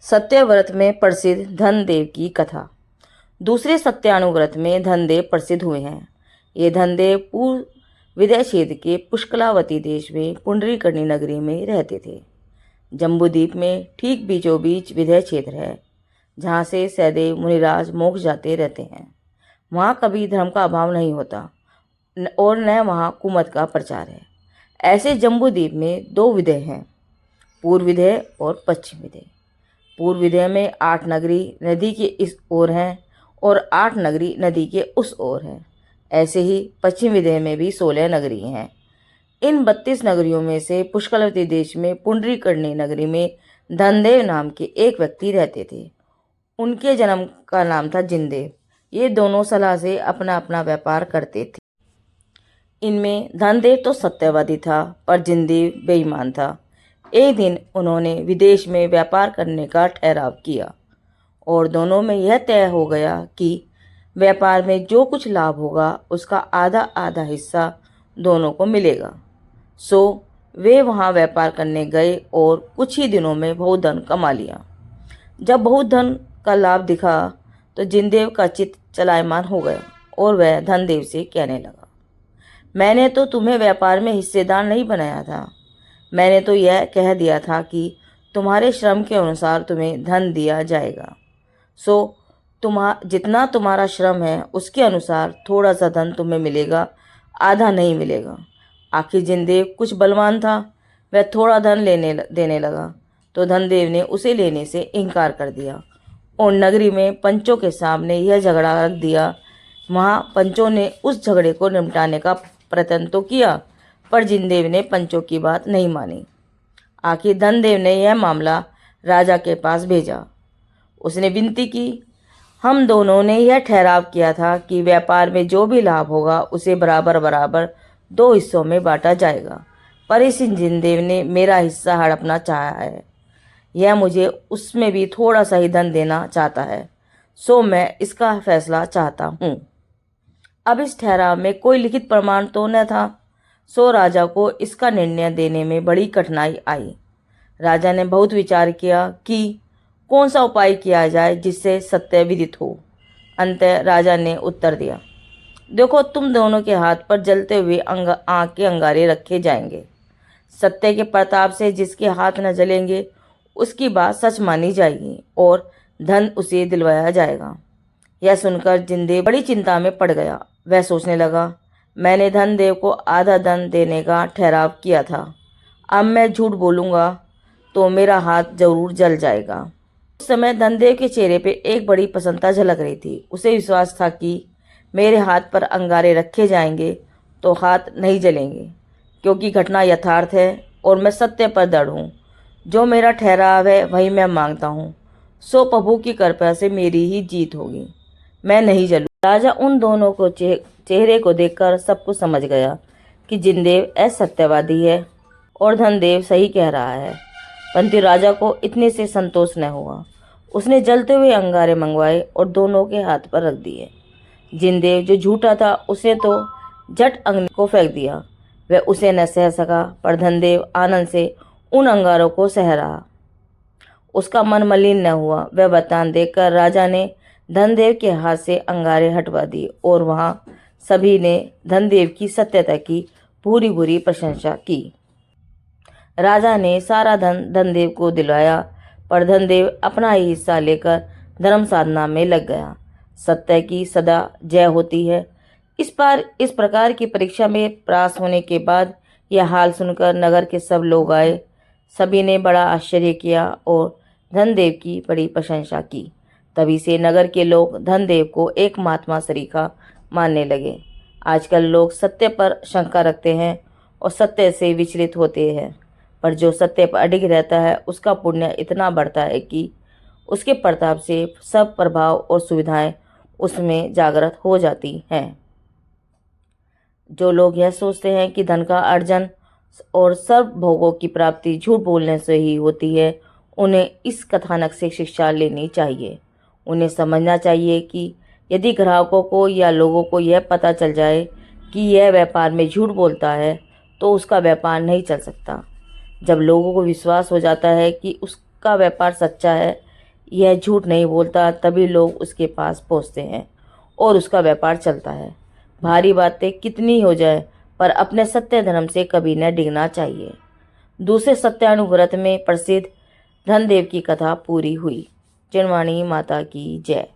सत्यव्रत में प्रसिद्ध धनदेव की कथा। दूसरे सत्यानुव्रत में धनदेव प्रसिद्ध हुए हैं। ये धनदेव पूर्व विदय क्षेत्र के पुष्कलावती देश में पुंडरीकर्णी नगरी में रहते थे। जम्बूद्वीप में ठीक बीचों बीच विदय क्षेत्र है, जहाँ से सदैव मुनिराज मोक्ष जाते रहते हैं। वहाँ कभी धर्म का अभाव नहीं होता और न वहाँ कुमत का प्रचार है। ऐसे जम्बूद्वीप में दो विदय हैं, पूर्व विदय और पश्चिम विदय। पूर्व विदय में 8 नगरी नदी के इस ओर हैं और 8 नगरी नदी के उस ओर हैं। ऐसे ही पश्चिम विदय में भी 16 नगरी हैं। इन 32 नगरियों में से पुष्कलवती देश में पुंडरीकर्णी नगरी में धनदेव नाम के एक व्यक्ति रहते थे। उनके जन्म का नाम था जिनदेव। ये दोनों सलाह से अपना अपना व्यापार करते थे। इनमें धनदेव तो सत्यवादी था, पर जिनदेव बेईमान था। एक दिन उन्होंने विदेश में व्यापार करने का ठहराव किया और दोनों में यह तय हो गया कि व्यापार में जो कुछ लाभ होगा उसका आधा आधा हिस्सा दोनों को मिलेगा। सो वे वहाँ व्यापार करने गए और कुछ ही दिनों में बहुत धन कमा लिया। जब बहुत धन का लाभ दिखा तो जिनदेव का चित्त चलायमान हो गया और वह धनदेव से कहने लगा, मैंने तो तुम्हें व्यापार में हिस्सेदार नहीं बनाया था। मैंने तो यह कह दिया था कि तुम्हारे श्रम के अनुसार तुम्हें धन दिया जाएगा। सो जितना तुम्हारा श्रम है उसके अनुसार थोड़ा सा धन तुम्हें मिलेगा, आधा नहीं मिलेगा। आखिर जिनदेव कुछ बलवान था, वह थोड़ा धन देने लगा तो धनदेव ने उसे लेने से इनकार कर दिया और नगरी में पंचों के सामने यह झगड़ा रख दिया। वहाँ पंचों ने उस झगड़े को निपटाने का प्रयत्न तो किया, पर जिनदेव ने पंचों की बात नहीं मानी। आखिर धनदेव ने यह मामला राजा के पास भेजा। उसने विनती की, हम दोनों ने यह ठहराव किया था कि व्यापार में जो भी लाभ होगा उसे बराबर बराबर 2 हिस्सों में बांटा जाएगा, पर इस जिनदेव ने मेरा हिस्सा हड़पना चाहा है। यह मुझे उसमें भी थोड़ा सा ही धन देना चाहता है, सो मैं इसका फैसला चाहता हूँ। अब इस ठहराव में कोई लिखित प्रमाण तो न था, सो राजा को इसका निर्णय देने में बड़ी कठिनाई आई। राजा ने बहुत विचार किया कि कौन सा उपाय किया जाए जिससे सत्य विदित हो। अंततः राजा ने उत्तर दिया, देखो, तुम दोनों के हाथ पर जलते हुए आँख के अंगारे रखे जाएंगे। सत्य के प्रताप से जिसके हाथ न जलेंगे उसकी बात सच मानी जाएगी और धन उसे दिलवाया जाएगा। यह सुनकर जिनदेव बड़ी चिंता में पड़ गया। वह सोचने लगा, मैंने धनदेव को आधा धन देने का ठहराव किया था, अब मैं झूठ बोलूँगा तो मेरा हाथ जरूर जल जाएगा। उस समय धनदेव के चेहरे पे एक बड़ी प्रसन्नता झलक रही थी। उसे विश्वास था कि मेरे हाथ पर अंगारे रखे जाएंगे तो हाथ नहीं जलेंगे, क्योंकि घटना यथार्थ है और मैं सत्य पर दृढ़ हूँ। जो मेरा ठहराव है वही मैं मांगता हूँ, सो प्रभु की कृपा से मेरी ही जीत होगी, मैं नहीं जलूँ। राजा उन दोनों को चेहरे को देखकर सब कुछ समझ गया कि जिनदेव असत्यवादी है और धनदेव सही कह रहा है, परंतु राजा को इतने से संतोष न हुआ। उसने जलते हुए अंगारे मंगवाए और दोनों के हाथ पर रख दिए। जिनदेव जो झूठा था उसे तो झट अग्नि को फेंक दिया, वह उसे न सह सका, पर धनदेव आनंद से उन अंगारों को सह रहा। उसका मन मलिन न हुआ। वह वरदान देकर राजा ने धनदेव के हाथ से अंगारे हटवा दिए और वहाँ सभी ने धनदेव की सत्यता की पूरी पूरी प्रशंसा की। राजा ने सारा धन धनदेव को दिलवाया, पर धनदेव अपना ही हिस्सा लेकर धर्म साधना में लग गया। सत्य की सदा जय होती है। इस प्रकार की परीक्षा में पास होने के बाद यह हाल सुनकर नगर के सब लोग आए। सभी ने बड़ा आश्चर्य किया और धनदेव की बड़ी प्रशंसा की। तभी से नगर के लोग धनदेव को एक महात्मा सरीखा मानने लगे। आजकल लोग सत्य पर शंका रखते हैं और सत्य से विचलित होते हैं, पर जो सत्य पर अडिग रहता है उसका पुण्य इतना बढ़ता है कि उसके प्रताप से सब प्रभाव और सुविधाएं उसमें जागृत हो जाती हैं। जो लोग यह सोचते हैं कि धन का अर्जन और सर्व भोगों की प्राप्ति झूठ बोलने से ही होती है, उन्हें इस कथानक से शिक्षा लेनी चाहिए। उन्हें समझना चाहिए कि यदि ग्राहकों को या लोगों को यह पता चल जाए कि यह व्यापार में झूठ बोलता है तो उसका व्यापार नहीं चल सकता। जब लोगों को विश्वास हो जाता है कि उसका व्यापार सच्चा है, यह झूठ नहीं बोलता तभी लोग उसके पास पहुंचते हैं और उसका व्यापार चलता है। भारी बातें कितनी हो जाए पर अपने सत्य धर्म से कभी न डिगना चाहिए। दूसरे सत्यानुव्रत में प्रसिद्ध धनदेव की कथा पूरी हुई। चिड़वाणी माता की जय।